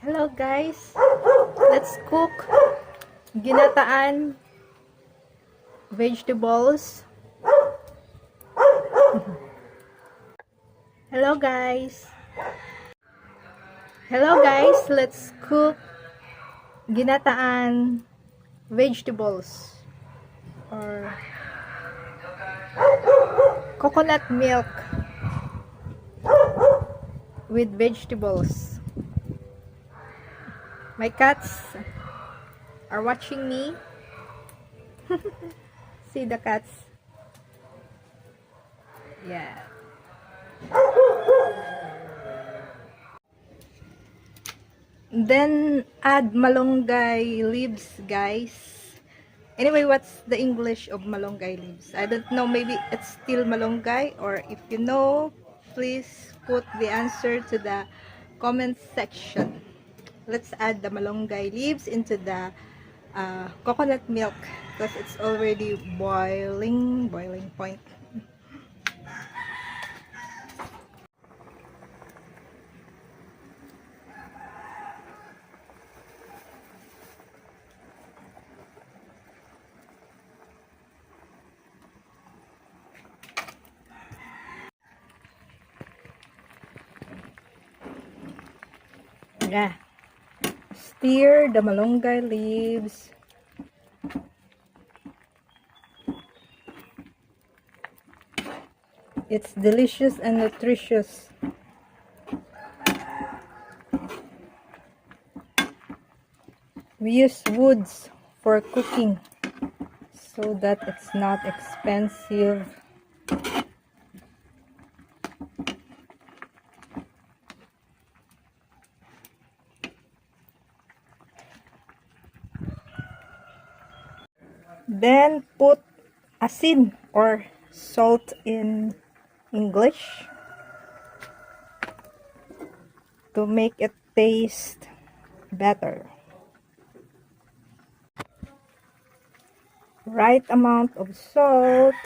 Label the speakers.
Speaker 1: Hello guys, let's cook ginataan vegetables. Hello guys. Let's cook ginataan vegetables or coconut milk with vegetables. My cats are watching me. See the cats? Yeah. Then add malunggay leaves, guys. Anyway, what's the English of malunggay leaves? I don't know. Maybe it's still malunggay, or if you know, please put the answer to the comment section. Let's add the malunggay leaves into the coconut milk because it's already boiling point. Yeah. Stir the malunggay leaves. It's delicious and nutritious. We use woods for cooking so that it's not expensive. Then put asin or salt in English to make it taste better. Right amount of salt.